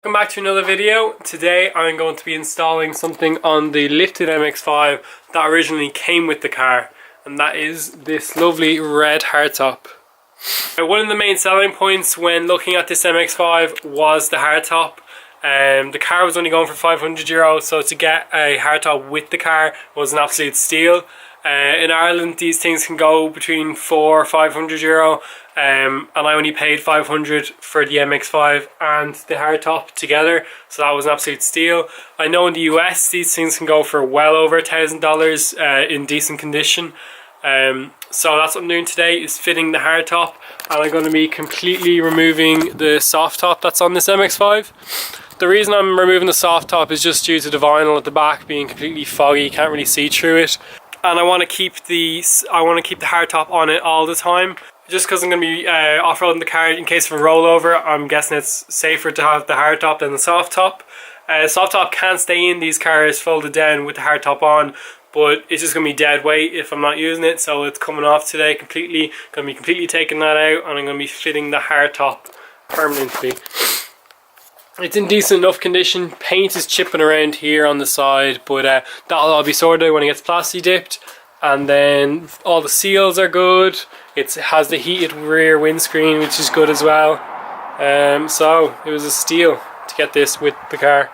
Welcome back to another video. Today I'm going to be installing something on the Lifted Mx5 that originally came with the car, and that is this lovely red hardtop. One of the main selling points when looking at this MX5 was the hardtop. The car was only going for €500, so to get a hardtop with the car was an absolute steal. In Ireland these things can go between €400 or €500, and I only paid €500 for the MX5 and the hardtop together, so that was an absolute steal. I know in the US these things can go for well over $1,000 in decent condition. So that's what I'm doing today, is fitting the hardtop, and I'm going to be completely removing the soft top that's on this MX5. The reason I'm removing the soft top is just due to the vinyl at the back being completely foggy, you can't really see through it. And I want to keep the hardtop on it all the time, just because I'm going to be off-roading the car in case of a rollover. I'm guessing it's safer to have the hardtop than the soft top. Soft top can stay in these cars folded down with the hardtop on, but it's just going to be dead weight if I'm not using it, so it's coming off today completely. Going to be completely taking that out, and I'm going to be fitting the hardtop permanently. It's in decent enough condition. Paint is chipping around here on the side, but that'll all be sorted when it gets plasti dipped. And then all the seals are good. It has the heated rear windscreen, which is good as well. So it was a steal to get this with the car.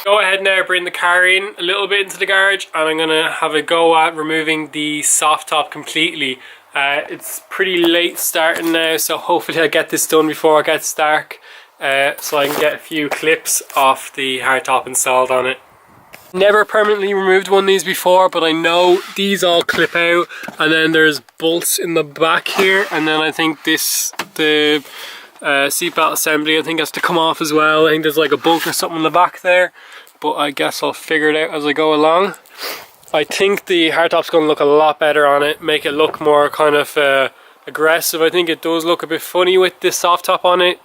Go ahead now, bring the car in a little bit into the garage, and I'm going to have a go at removing the soft top completely. It's pretty late starting now, so hopefully I'll get this done before it gets dark. So I can get a few clips off the hardtop installed on it. Never permanently removed one of these before, but I know these all clip out, and then there's bolts in the back here, and then I think the seatbelt assembly I think has to come off as well. I think there's like a bolt or something in the back there, but I guess I'll figure it out as I go along. I think the hardtop's going to look a lot better on it, make it look more kind of aggressive. I think it does look a bit funny with this soft top on it.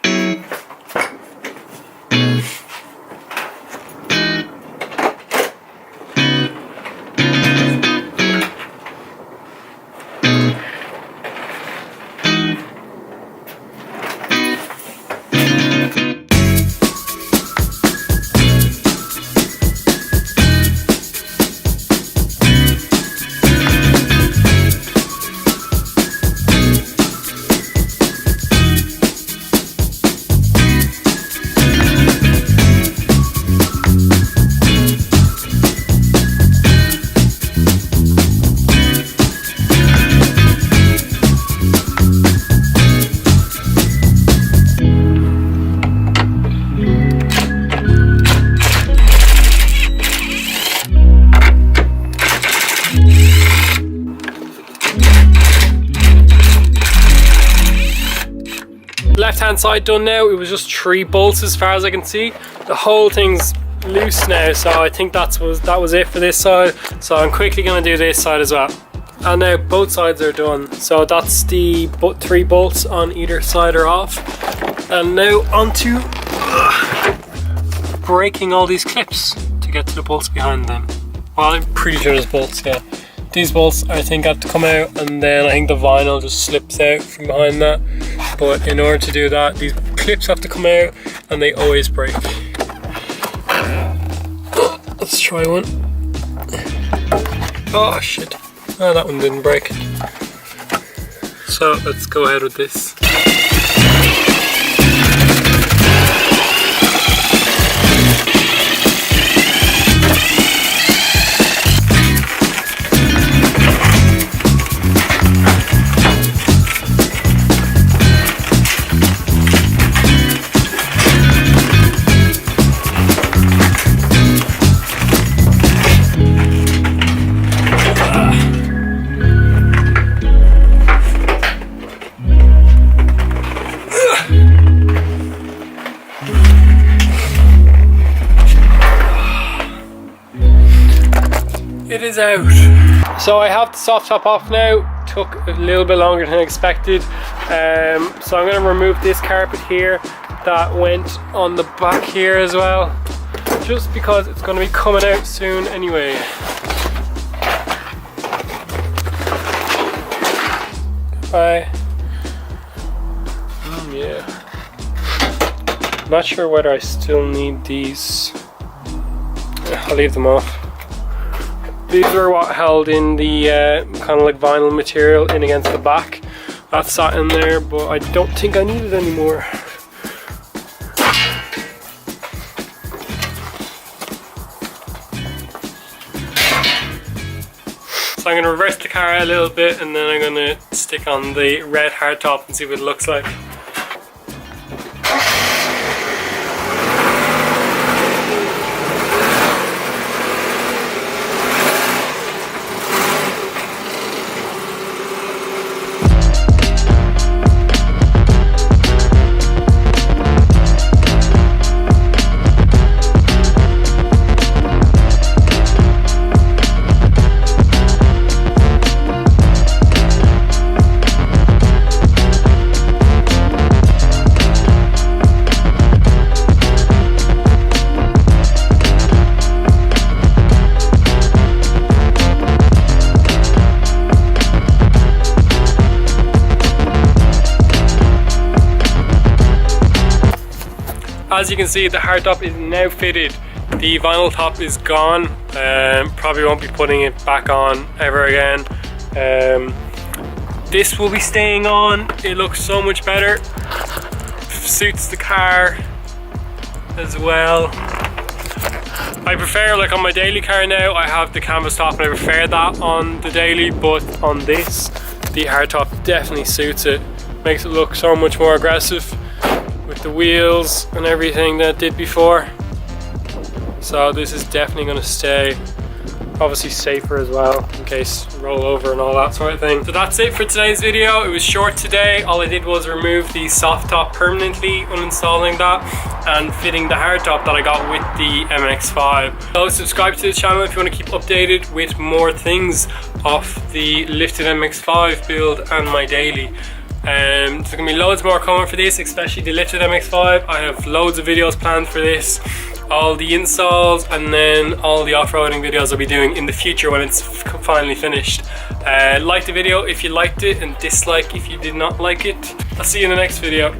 Left hand side done now. It was just 3 bolts as far as I can see. The whole thing's loose now, so I think that was it for this side. So I'm quickly going to do this side as well. And now both sides are done, so that's the 3 bolts on either side are off. And now onto breaking all these clips to get to the bolts behind them. Well, I'm pretty sure there's bolts, yeah. These bolts I think have to come out, and then I think the vinyl just slips out from behind that. But in order to do that, these clips have to come out, and they always break. Let's try one. Oh shit. Oh, that one didn't break. So let's go ahead with this. It is out. So I have the soft top off now. Took a little bit longer than expected. So I'm going to remove this carpet here that went on the back here as well, just because it's going to be coming out soon anyway. Bye. Yeah. not sure whether I still need these. I'll leave them off. These are what held in the kind of like vinyl material in against the back. That sat in there, but I don't think I need it anymore. So I'm going to reverse the car a little bit, and then I'm going to stick on the red hardtop and see what it looks like. As you can see, the hardtop is now fitted. The vinyl top is gone. Probably won't be putting it back on ever again. This will be staying on. It looks so much better. Suits the car as well. I prefer, like on my daily car now, I have the canvas top and I prefer that on the daily, but on this, the hardtop definitely suits it. Makes it look so much more aggressive with the wheels and everything that it did before. So this is definitely going to stay. Obviously safer as well in case roll over and all that sort of thing. So that's it for today's video. It was short today. All I did was remove the soft top permanently, uninstalling that and fitting the hard top that I got with the MX5. So subscribe to the channel if you want to keep updated with more things off the Lifted Mx5 build and my daily. There's going to be loads more coming for this, especially the Lifted Mx5. I have loads of videos planned for this, all the installs, and then all the off-roading videos I'll be doing in the future when it's finally finished. Like the video if you liked it, and dislike if you did not like it. I'll see you in the next video.